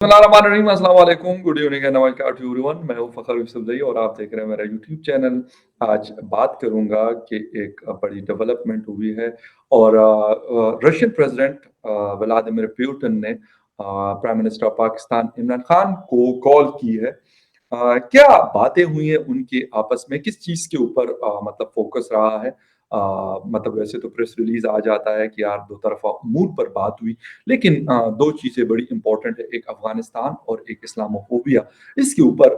बिस्मिल्लाहिर्रहमानिर्रहीम, अस्सलाम वालेकुम, गुड इवनिंग एंड नमस्कार टू एवरीवन। मैं हूं फ़खर यूसुफ़ज़ई और आप देख रहे हैं मेरा यूट्यूब चैनल। आज बात करूंगा कि एक बड़ी डेवलपमेंट हुई है और रशियन प्रेसिडेंट व्लादिमीर पुतिन ने prime minister of Pakistan Imran Khan को कॉल की है। क्या बातें हुई हैं उनके आपस में, किस चीज़ के ऊपर मतलब फोकस रहा है? मतलब वैसे तो प्रेस रिलीज़ आ जाता है कि यार दो तरफ़ा अमूर पर बात हुई, लेकिन 2 चीज़ें बड़ी इम्पोर्टेंट है, एक अफ़गानिस्तान और एक इस्लामोफ़ोबिया। इसके ऊपर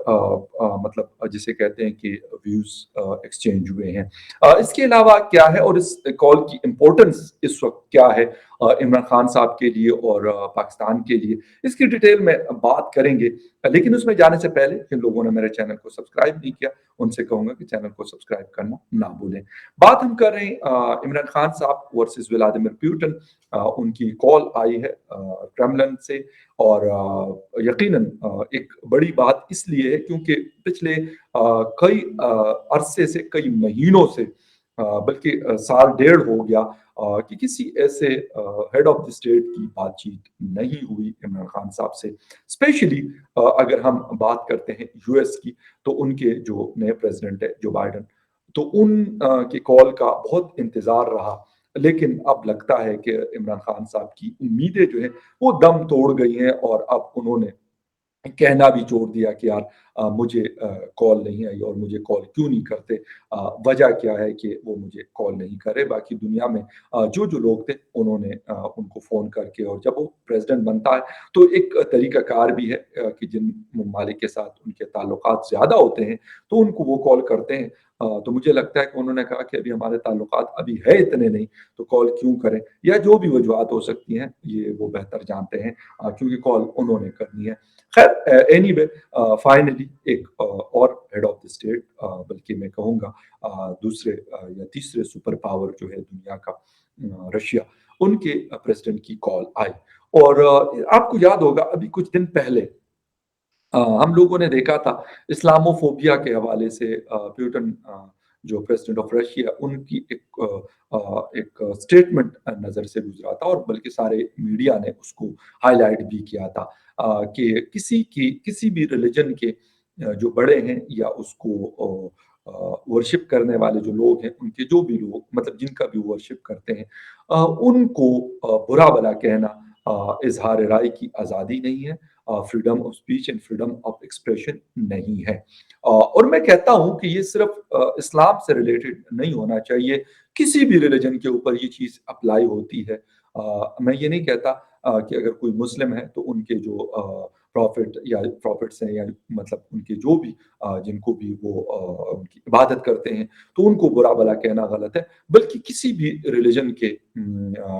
मतलब जिसे कहते हैं कि व्यूज़ एक्सचेंज हुए हैं। इसके अलावा क्या है और इस कॉल की इम्पोर्टेंस इस वक़्त क्या है इमरान खान साहब के लिए और पाकिस्तान के लिए, इसकी डिटेल में बात करेंगे। लेकिन उसमें जाने से पहले जिन लोगों ने मेरे चैनल को सब्सक्राइब नहीं किया, उनसे कहूँगा कि चैनल को सब्सक्राइब करना ना भूलें। बात हम कर रहे हैं इमरान खान साहब वर्सेस व्लादिमीर पुतिन। उनकी कॉल आई है क्रेमलिन से और यकीनन एक बड़ी बात इसलिए है क्योंकि पिछले कई अरसे से, कई महीनों से बल्कि साल डेढ़ हो गया कि किसी ऐसे हेड ऑफ द स्टेट की बातचीत नहीं हुई इमरान खान साहब से। स्पेशली अगर हम बात करते हैं यूएस की, तो उनके जो नए प्रेसिडेंट है जो बाइडेन, तो उन की कॉल का बहुत इंतज़ार रहा। लेकिन अब लगता है कि इमरान खान साहब की उम्मीदें जो हैं वो दम तोड़ गई हैं और अब उन्होंने कहना भी छोड़ दिया कि यार मुझे कॉल नहीं आई और मुझे कॉल क्यों नहीं करते। वजह क्या है कि वो मुझे कॉल नहीं करे। बाकी दुनिया में जो लोग थे उन्होंने उनको फ़ोन करके, और जब वो प्रेसिडेंट बनता है तो एक तरीक़ाकार भी है कि जिन ममालिक के साथ उनके ताल्लुकात ज़्यादा होते हैं तो उनको वो कॉल करते हैं। तो मुझे लगता है कि उन्होंने कहा कि अभी हमारे ताल्लुकात अभी है इतने नहीं, तो कॉल क्यों करें, या जो भी वजूहात हो सकती हैं ये वो बेहतर जानते हैं क्योंकि कॉल उन्होंने करनी है। खैर एनीवे फाइनली एक और हेड ऑफ द स्टेट, बल्कि मैं कहूँगा दूसरे या तीसरे सुपर पावर जो है दुनिया का, रशिया, उनके प्रेसिडेंट की कॉल आई। और आपको याद होगा अभी कुछ दिन पहले हम लोगों ने देखा था इस्लामोफोबिया के हवाले से पुतिन जो प्रेसिडेंट ऑफ रशिया, उनकी एक स्टेटमेंट नज़र से गुजरा था और बल्कि सारे मीडिया ने उसको हाईलाइट भी किया था कि किसी भी रिलीजन के जो बड़े हैं या उसको वर्शिप करने वाले जो लोग हैं, उनके जो भी लोग मतलब जिनका भी वर्शिप करते हैं, उनको बुरा भला कहना इज़हार राय की आज़ादी नहीं है, freedom of speech and freedom of expression नहीं है। और मैं कहता हूँ कि ये सिर्फ इस्लाम से रिलेटेड नहीं होना चाहिए, किसी भी रिलीजन के ऊपर ये चीज़ अप्लाई होती है। मैं ये नहीं कहता कि अगर कोई मुस्लिम है तो उनके जो प्रॉफिट या प्रॉफिट्स हैं या मतलब उनके जो भी जिनको भी वो उनकी इबादत करते हैं, तो उनको बुरा भला कहना गलत है। बल्कि किसी भी रिलीजन के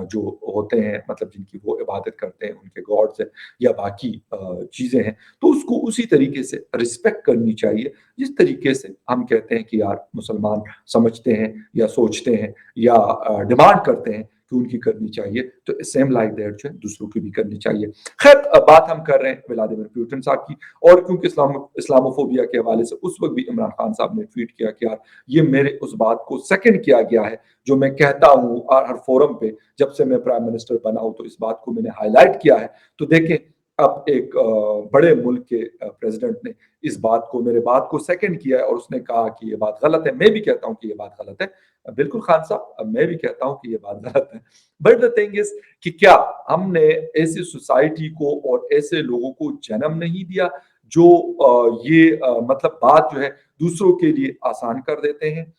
जो होते हैं मतलब जिनकी वो इबादत करते हैं, उनके गॉड्स हैं या बाकी चीज़ें हैं, तो उसको उसी तरीके से रिस्पेक्ट करनी चाहिए, जिस तरीके से हम कहते हैं कि यार मुसलमान समझते हैं या सोचते हैं या डिमांड करते हैं कि उनकी करनी चाहिए, तो सेम लाइक दैट जो है दूसरों की भी करनी चाहिए। खैर बात हम कर रहे हैं व्लादिमीर पुतिन साहब की, और क्योंकि इस्लामोफोबिया के हवाले से उस वक़्त भी इमरान खान साहब ने ट्वीट किया कि यार ये मेरे उस बात को सेकंड किया गया है, जो मैं कहता हूँ हर फोरम पे, जब से मैं प्राइम मिनिस्टर बना हूँ तो इस बात को मैंने हाइलाइट किया है। तो देखें अब एक बड़े मुल्क के प्रेसिडेंट ने इस बात को, मेरे बात को सेकंड किया है और उसने कहा कि ये बात गलत है। मैं भी कहता हूँ कि ये बात गलत है। बिल्कुल खान साहब, मैं भी कहता हूँ कि ये बात गलत है। बट द थिंग इज़ कि क्या हमने ऐसी सोसाइटी को और ऐसे लोगों को जन्म नहीं दिया जो ये मतलब बात जो है दूसरों के लिए आसान कर देते हैं।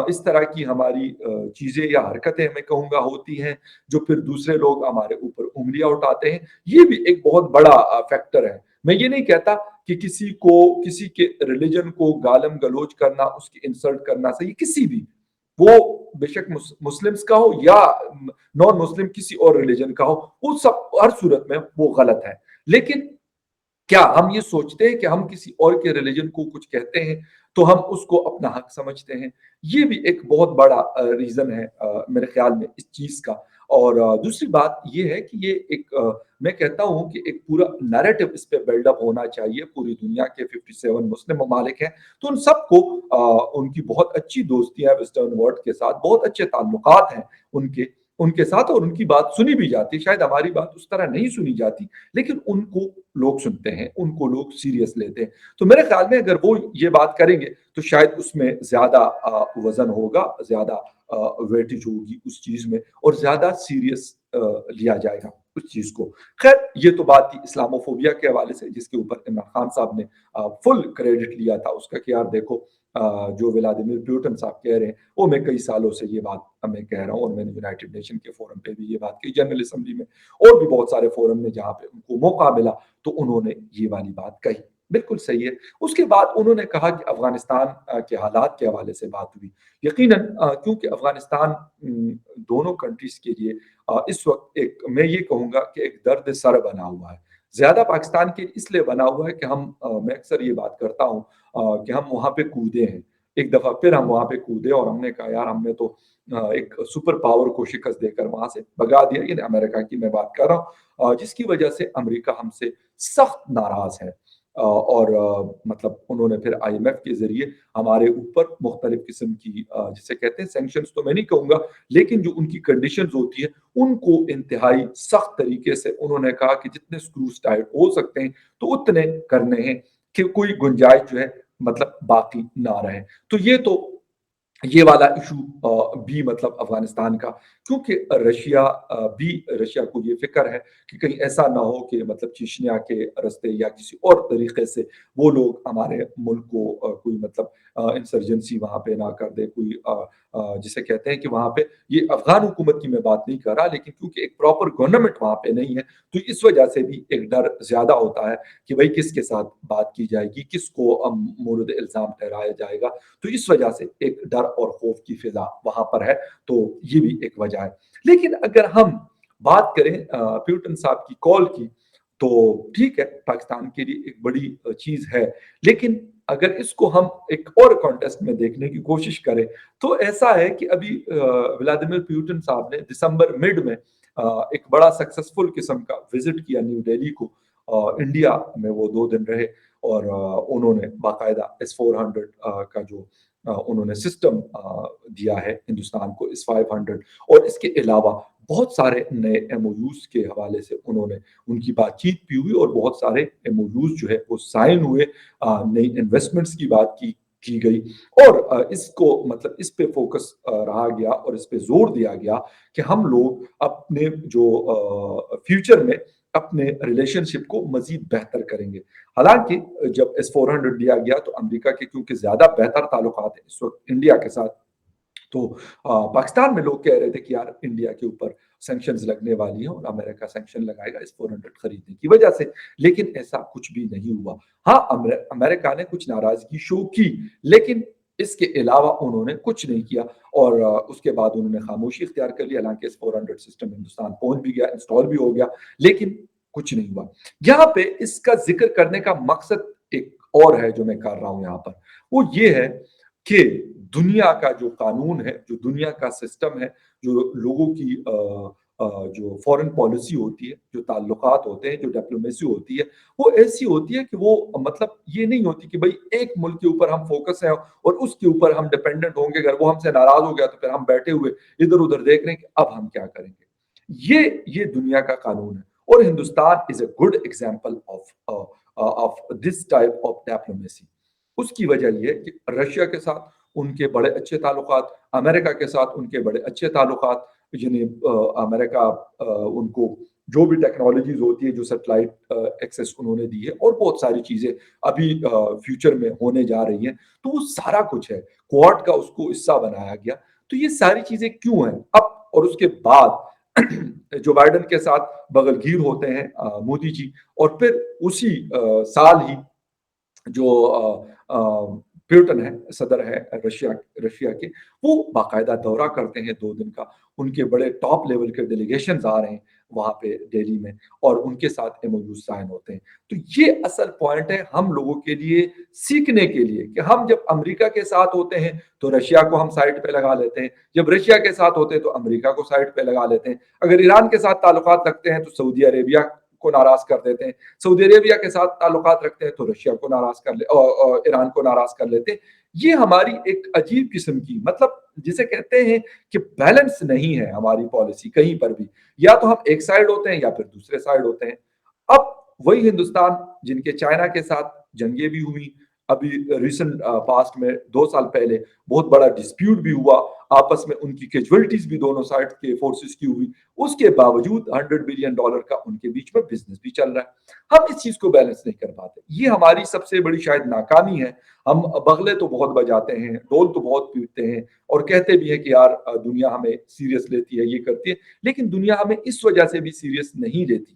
इस तरह की हमारी चीज़ें या हरकतें मैं कहूँगा होती हैं, जो फिर दूसरे लोग हमारे ऊपर उँगलियाँ उठाते हैं। ये भी एक बहुत बड़ा फैक्टर है। मैं ये नहीं कहता कि किसी के रिलिजन को गालम-गलौच करना, उसकी इंसल्ट करना सही, किसी भी, वो बेशक मुस्लिम्स का हो या नॉन मुस्लिम किसी और रिलिजन का हो, वो सब हर सूरत में वो गलत है। लेकिन क्या हम ये सोचते हैं कि हम किसी और के रिलीजन को कुछ कहते हैं तो हम उसको अपना हक समझते हैं? ये भी एक बहुत बड़ा रीज़न है मेरे ख़्याल में इस चीज़ का। और दूसरी बात ये है कि ये एक मैं कहता हूँ कि एक पूरा नैरेटिव इस पे बिल्डअप होना चाहिए। पूरी दुनिया के 57 मुस्लिम ममालिक हैं, तो उन सबको उनकी बहुत अच्छी दोस्तियाँ वेस्टर्न वर्ल्ड के साथ, बहुत अच्छे ताल्लुकात हैं उनके। उनके साथ और उनकी बात सुनी भी जाती है। शायद हमारी बात उस तरह नहीं सुनी जाती, लेकिन उनको लोग सुनते हैं, उनको लोग सीरियस लेते हैं। तो मेरे ख़्याल में अगर वो ये बात करेंगे, तो शायद उसमें ज़्यादा वज़न होगा, ज़्यादा वेटेज होगी उस चीज़ में और ज़्यादा सीरियस लिया जाएगा उस चीज़ को। ख़ैर ये तो बात थी इस्लामोफ़ोबिया के हवाले से, जिसके ऊपर इमरान खान साहब ने फुल क्रेडिट लिया था उसका कि यार देखो जो व्लादिमीर पुतिन साहब कह रहे हैं, वो मैं कई सालों से ये बात मैं कह रहा हूँ और मैंने यूनाइटेड नेशन के फोरम पे भी ये बात की, जनरल असेंबली में और भी बहुत सारे फोरम में जहाँ पे उनको मौका मिला तो उन्होंने ये वाली बात कही। बिल्कुल सही है। उसके बाद उन्होंने कहा कि अफ़गानिस्तान के हालात के हवाले से बात हुई। यकीनन क्योंकि अफ़गानिस्तान दोनों कंट्रीज़ के लिए इस वक़्त एक मैं ये कहूँगा कि एक दर्द सर बना हुआ है। ज़्यादा पाकिस्तान के इसलिए बना हुआ है कि मैं अक्सर ये बात करता हूँ कि हम वहाँ पे कूदे हैं। एक दफ़ा फिर हम वहाँ पे कूदे और हमने कहा यार हमने तो एक सुपर पावर को शिकस्त देकर वहाँ से भगा दिया। ये अमेरिका की मैं बात कर रहा हूँ जिसकी वजह से अमेरिका हमसे सख्त नाराज़ है। और मतलब उन्होंने फिर आईएमएफ के ज़रिए हमारे ऊपर मुख्तलिफ किस्म की जिसे कहते हैं सैंक्शंस तो मैं नहीं कहूँगा, लेकिन जो उनकी कंडीशंस होती है, उनको इंतहाई सख्त तरीके से उन्होंने कहा कि जितने स्क्रूज टाइट हो सकते हैं, तो उतने करने हैं कि कोई गुंजाइश जो है मतलब बाकी ना रहे। तो ये वाला इशू भी मतलब अफगानिस्तान का क्योंकि रशिया को ये फिक्र है कि कहीं ऐसा ना हो कि मतलब चीचन्या के रास्ते या किसी और तरीके से वो लोग हमारे मुल्क को कोई मतलब इंसर्जेंसी वहां पे ना कर दे कोई जिसे कहते हैं कि वहां पे ये अफगान हुकूमत की मैं बात नहीं कर रहा, लेकिन क्योंकि एक प्रॉपर गवर्नमेंट वहां पे नहीं है तो इस वजह से भी एक डर ज्यादा होता है कि भाई किसके साथ बात की जाएगी, किसको मोरद इल्जाम ठहराया जाएगा। तो इस वजह से एक डर और खौफ की फिजा वहां पर है। तो ये भी एक वजह है। लेकिन अगर हम बात करें प्यूटन साहब की कॉल की, तो ठीक है पाकिस्तान के लिए एक बड़ी चीज है, लेकिन अगर इसको हम एक और कॉन्टेस्ट में देखने की कोशिश करें तो ऐसा है कि अभी व्लादिमीर पुतिन साहब ने दिसंबर मिड में एक बड़ा सक्सेसफुल किस्म का विजिट किया न्यू दिल्ली को। इंडिया में वो 2 दिन रहे और उन्होंने बाकायदा S-400 का जो उन्होंने सिस्टम दिया है हिंदुस्तान को S-500 और इसके अलावा बहुत सारे नए एमओयूज के हवाले से उन्होंने उनकी बातचीत भी हुई और बहुत सारे एमओयूज जो है वो साइन हुए, नई इन्वेस्टमेंट्स की बात की गई और इसको मतलब इस पे फोकस रहा गया और इस पे जोर दिया गया कि हम लोग अपने जो फ्यूचर में अपने रिलेशनशिप को मजीद बेहतर करेंगे। हालांकि जब S-400 दिया गया तो अमेरिका के क्योंकि ज्यादा बेहतर ताल्लुकात है इस वक्त इंडिया के साथ, तो पाकिस्तान में लोग कह रहे थे कि यार इंडिया के ऊपर सैंक्शंस लगने वाली हैं और अमेरिका सैंक्शन लगाएगा S-400 खरीदने की वजह से, लेकिन ऐसा कुछ भी नहीं हुआ। हाँ, अमेरिका ने कुछ नाराजगी शो की, लेकिन इसके अलावा उन्होंने कुछ नहीं किया और उसके बाद उन्होंने खामोशी इख्तियार कर ली। हालांकि S-400 सिस्टम हिंदुस्तान पहुंच भी गया, इंस्टॉल भी हो गया, लेकिन कुछ नहीं हुआ। यहाँ पे इसका जिक्र करने का मकसद एक और है जो मैं कर रहा हूं यहाँ पर, वो ये है कि दुनिया का जो कानून है, जो दुनिया का सिस्टम है, जो लोगों की जो फॉरेन पॉलिसी होती है, जो ताल्लुकात होते हैं, जो डिप्लोमेसी होती है, वो ऐसी होती है कि वो मतलब ये नहीं होती कि भाई एक मुल्क के ऊपर हम फोकस है और उसके ऊपर हम डिपेंडेंट होंगे, अगर वो हमसे नाराज हो गया तो फिर हम बैठे हुए इधर उधर देख रहे हैं कि अब हम क्या करेंगे। ये दुनिया का कानून है और Hindustan is a good example of this type of diplomacy. उसकी वजह ये है कि रशिया के साथ उनके बड़े अच्छे ताल्लुकात, अमेरिका के साथ उनके बड़े अच्छे ताल्लुकात, यानी अमेरिका उनको जो भी टेक्नोलॉजीज होती है, जो सैटेलाइट एक्सेस उन्होंने दी है और बहुत सारी चीजें अभी फ्यूचर में होने जा रही हैं, तो वो सारा कुछ है। क्वाड का उसको हिस्सा बनाया गया। तो ये सारी चीजें क्यों हैं अब और उसके बाद जो बाइडन के साथ बगलगीर होते हैं मोदी जी, और फिर उसी साल ही जो प्यूटन है, सदर है रशिया रशिया के, वो बाकायदा दौरा करते हैं 2 दिन का। उनके बड़े टॉप लेवल के डेलीगेशंस आ रहे हैं वहां पे दिल्ली में और उनके साथ एमओयू साइन होते हैं। तो ये असल पॉइंट है हम लोगों के लिए सीखने के लिए कि हम जब अमेरिका के साथ होते हैं तो रशिया को हम साइड पे लगा लेते हैं, जब रशिया के साथ होते हैं तो अमेरिका को साइड पे लगा लेते हैं, अगर ईरान के साथ ताल्लुकात रखते हैं तो सऊदी अरेबिया को नाराज कर देते हैं, सऊदी अरेबिया के साथ ताल्लुकात रखते हैं तो रशिया को नाराज कर ले और ईरान को नाराज कर लेते हैं। یہ ہماری ایک عجیب قسم کی مطلب جسے کہتے ہیں کہ بیلنس نہیں ہے ہماری پالیسی کہیں پر بھی، یا تو ہم ایک سائڈ ہوتے ہیں یا پھر دوسرے سائڈ ہوتے ہیں۔ اب وہی ہندوستان جن کے چائنا کے ساتھ جنگیں بھی ہوئی، ابھی ریسنٹ پاسٹ میں 2 سال پہلے بہت بڑا ڈسپیوٹ بھی ہوا آپس میں، ان کی کیجولٹیز بھی دونوں سائڈ کے فورسز کی ہوئی، اس کے باوجود $100 بلین کا ان کے بیچ میں بزنس بھی چل رہا ہے۔ ہم اس چیز کو بیلنس نہیں کر پاتے، یہ ہماری سب سے بڑی شاید ناکامی ہے۔ ہم بغلے تو بہت بجاتے ہیں، ڈول تو بہت پیٹتے ہیں اور کہتے بھی ہیں کہ یار دنیا ہمیں سیریس لیتی ہے، یہ کرتی ہے، لیکن دنیا ہمیں اس وجہ سے بھی سیریس نہیں لیتی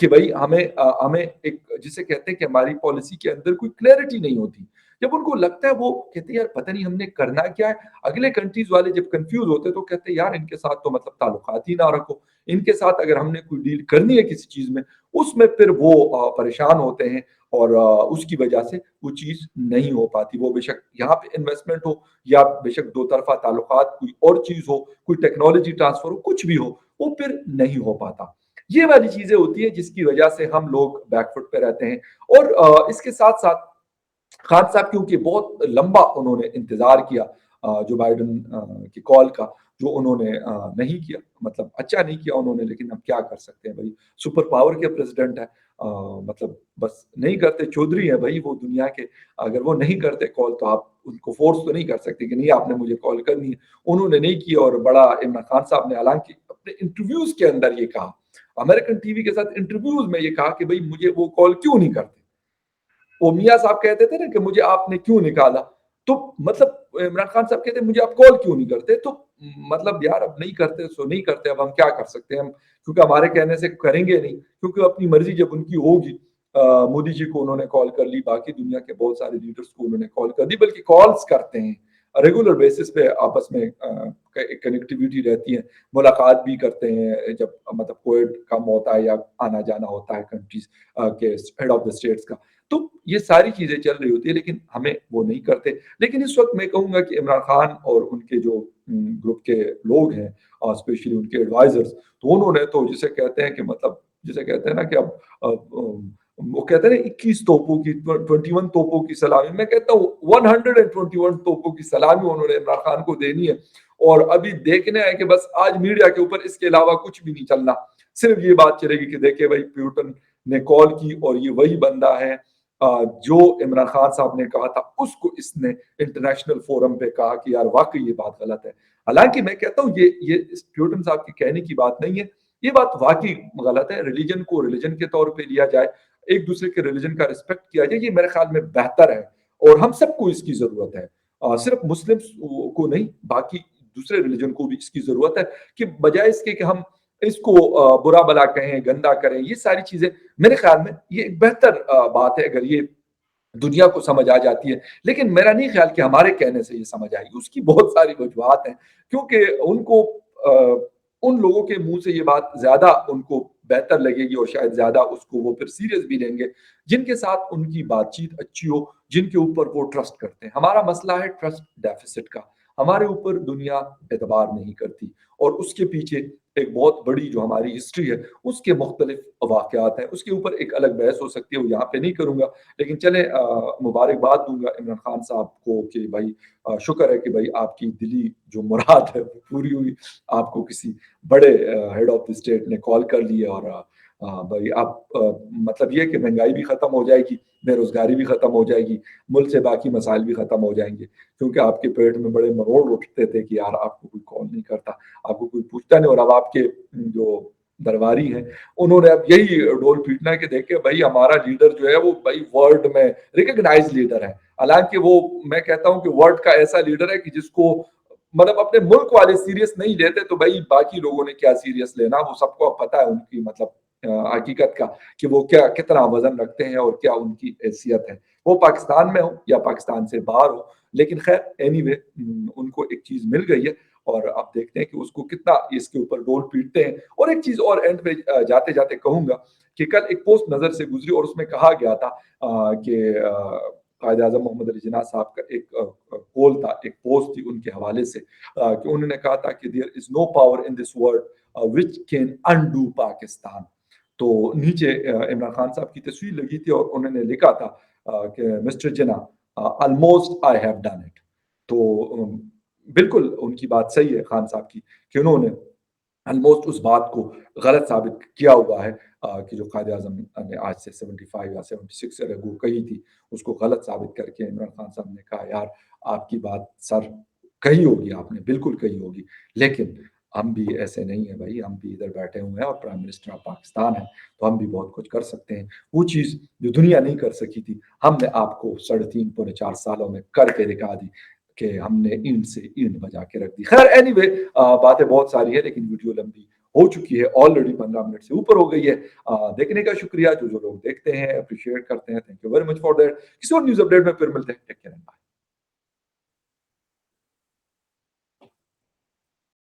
کہ بھائی ہمیں ایک جسے کہتے ہیں کہ ہماری پالیسی کے اندر کوئی کلیئرٹی نہیں ہوتی۔ جب ان کو لگتا ہے وہ کہتے ہیں یار پتہ نہیں ہم نے کرنا کیا ہے، اگلے کنٹریز والے جب کنفیوز ہوتے تو کہتے ہیں یار ان کے ساتھ تو مطلب تعلقات ہی نہ رکھو، ان کے ساتھ اگر ہم نے کوئی ڈیل کرنی ہے کسی چیز میں اس میں پھر وہ پریشان ہوتے ہیں اور اس کی وجہ سے وہ چیز نہیں ہو پاتی۔ وہ بے شک یہاں پہ انویسٹمنٹ ہو یا بے شک دو طرفہ تعلقات کوئی اور چیز ہو، کوئی ٹیکنالوجی ٹرانسفر ہو، کچھ بھی ہو، وہ پھر نہیں ہو پاتا۔ یہ والی چیزیں ہوتی ہیں جس کی وجہ سے ہم لوگ بیک فٹ پہ رہتے ہیں۔ اور اس کے ساتھ ساتھ خان صاحب کیونکہ بہت لمبا انہوں نے انتظار کیا جو بائیڈن کی کال کا، جو انہوں نے نہیں کیا، مطلب اچھا نہیں کیا انہوں نے، لیکن ہم کیا کر سکتے ہیں بھائی، سپر پاور کے پریزیڈنٹ ہے، مطلب بس نہیں کرتے، چودھری ہیں بھائی وہ دنیا کے، اگر وہ نہیں کرتے کال تو آپ ان کو فورس تو نہیں کر سکتے کہ نہیں آپ نے مجھے کال کرنی ہے۔ انہوں نے نہیں کی اور بڑا عمران خان صاحب نے حالانکہ اپنے انٹرویوز کے اندر یہ کہا، امریکن ٹی وی کے ساتھ انٹرویوز میں یہ کہا کہ بھائی مجھے وہ کال کیوں نہیں کرتے۔ وہ میاں صاحب کہتے تھے نا کہ مجھے آپ نے کیوں نکالا، تو مطلب عمران خان صاحب کہتے ہیں مجھے آپ کال کیوں نہیں کرتے، تو مطلب یار اب نہیں کرتے سو نہیں کرتے، اب ہم کیا کر سکتے ہیں، ہم کیونکہ ہمارے کہنے سے کریں گے نہیں، کیونکہ اپنی مرضی جب ان کی ہوگی۔ مودی جی کو انہوں نے کال کر لی، باقی دنیا کے بہت سارے لیڈرز کو انہوں نے کال کر دی، بلکہ کالز کرتے ہیں ریگولر بیسس پہ، آپس میں کنیکٹیویٹی رہتی ہے، ملاقات بھی کرتے ہیں جب مطلب کووڈ کم ہوتا ہے یا آنا جانا ہوتا ہے کنٹریز کے ہیڈ آف دا اسٹیٹس کا، تو یہ ساری چیزیں چل رہی ہوتی ہے، لیکن ہمیں وہ نہیں کرتے۔ لیکن اس وقت میں کہوں گا کہ عمران خان اور ان کے جو گروپ کے لوگ ہیں، اسپیشلی ان کے ایڈوائزرز، تو انہوں نے تو جسے کہتے ہیں کہ مطلب جسے کہتے ہیں نا کہ اب وہ کہتے ہیں 21 توپوں کی 21 توپوں کی سلامی، میں کہتا ہوں 121 توپوں کی سلامی انہوں نے عمران خان کو دینی ہے، اور ابھی دیکھنا ہے کہ بس آج میڈیا کے اوپر اس کے علاوہ کچھ بھی نہیں چلنا، صرف یہ بات چلے گی کہ دیکھیں بھائی پیوٹن نے کال کی اور یہ وہی بندہ ہے جو عمران خان صاحب نے کہا تھا، اس کو اس نے انٹرنیشنل فورم پہ کہا کہ یار واقعی یہ بات غلط ہے۔ حالانکہ میں کہتا ہوں یہ پیوٹن صاحب کے کہنے کی بات نہیں ہے، یہ بات واقعی غلط ہے۔ ریلیجن کو ریلیجن کے طور پہ لیا جائے، ایک دوسرے کے ریلیجن کا رسپیکٹ کیا جائے، یہ میرے خیال میں بہتر ہے، اور ہم سب کو اس کی ضرورت ہے، صرف مسلم کو نہیں، باقی دوسرے ریلیجن کو بھی اس کی ضرورت ہے، کہ بجائے اس کے کہ ہم اس کو برا بلا کہیں، گندا کریں، یہ ساری چیزیں میرے خیال میں یہ ایک بہتر بات ہے اگر یہ دنیا کو سمجھ آ جاتی ہے۔ لیکن میرا نہیں خیال کہ ہمارے کہنے سے یہ سمجھ آئے گی، اس کی بہت ساری وجوہات ہیں، کیونکہ ان کو ان لوگوں کے منہ سے یہ بات زیادہ ان کو بہتر لگے گی، اور شاید زیادہ اس کو وہ پھر سیریس بھی لیں گے جن کے ساتھ ان کی بات چیت اچھی ہو، جن کے اوپر وہ ٹرسٹ کرتے ہیں۔ ہمارا مسئلہ ہے ٹرسٹ ڈیفیسٹ کا، ہمارے اوپر دنیا اعتبار نہیں کرتی، اور اس کے پیچھے ایک بہت بڑی جو ہماری ہسٹری ہے اس کے مختلف واقعات ہیں، اس کے اوپر ایک الگ بحث ہو سکتی ہے، وہ یہاں پہ نہیں کروں گا۔ لیکن چلیں مبارکباد دوں گا عمران خان صاحب کو کہ بھائی شکر ہے کہ بھائی آپ کی دلی جو مراد ہے وہ پوری ہوئی، آپ کو کسی بڑے ہیڈ آف دی اسٹیٹ نے کال کر لی ہے، اور بھائی آپ مطلب یہ کہ مہنگائی بھی ختم ہو جائے گی، بے روزگاری بھی ختم ہو جائے گی، ملک سے باقی مسائل بھی ختم ہو جائیں گے، کیونکہ آپ کے پیٹ میں بڑے مروڑ اٹھتے تھے کہ یار آپ کو کوئی کال نہیں کرتا، آپ کو کوئی پوچھتا نہیں، اور اب آپ کے جو درباری ہیں انہوں نے اب یہی ڈول پیٹنا ہے کہ دیکھیں بھائی ہمارا لیڈر جو ہے وہ بھائی ورلڈ میں ریکگنائز لیڈر ہے، حالانکہ وہ میں کہتا ہوں کہ ورلڈ کا ایسا لیڈر ہے کہ جس کو مطلب اپنے ملک والے سیریس نہیں لیتے، تو بھائی باقی لوگوں نے کیا سیریس لینا، وہ سب کو پتہ ہے ان کی مطلب حقیقت کا کہ وہ کیا کتنا وزن رکھتے ہیں اور کیا ان کی حیثیت ہے، وہ پاکستان میں ہو یا پاکستان سے باہر ہو۔ لیکن خیر اینی وے ان کو ایک چیز مل گئی ہے، اور آپ دیکھتے ہیں کہ اس کو کتنا اس کے اوپر ڈول پیٹتے ہیں۔ اور ایک چیز اور اینڈ پہ جاتے جاتے کہوں گا کہ کل ایک پوسٹ نظر سے گزری اور اس میں کہا گیا تھا کہ قائد اعظم محمد علی جناح صاحب کا ایک کول تھا، ایک پوسٹ تھی ان کے حوالے سے، کہ انہوں نے کہا تھا کہ there is no power in this world which can undo Pakistan. تو نیچے عمران خان صاحب کی تصویر لگی تھی اور انہوں نے لکھا تھا کہ mister Jinnah almost I have done it. तो बिल्कुल उनकी बात सही है खान साहब की कि उन्होंने ऑलमोस्ट उस बात को गलत साबित किया हुआ है कि जो कायद-ए-आज़म ने आज से 75 या 76 ईयर अगो कही थी, उसको गलत साबित करके इमरान खान साहब ने कहा, "यार, आपकी बात सर कही होगी आपने, बिल्कुल कही होगी, लेकिन हम भी ऐसे नहीं हैं भई, हम भी इधर बैठे हुए हैं और प्राइम मिनिस्टर ऑफ पाकिस्तान हैं, तो हम भी बहुत कुछ कर सकते हैं। वो चीज़ जो दुनिया नहीं कर सकी थी, हमने आपको 3.5 पौने 4 सालों में करके दिखा दी कि हमने ईंट से ईंट बजा के रख दी।" खैर एनीवे बातें बहुत सारी हैं लेकिन वीडियो लंबी हो चुकी है, ऑलरेडी 15 मिनट से ऊपर हो गई है। देखने का शुक्रिया जो लोग देखते हैं, एप्रिशिएट करते हैं, thank you very much for that. किसी और न्यूज़ अपडेट में फिर मिलते हैं। Take care and bye.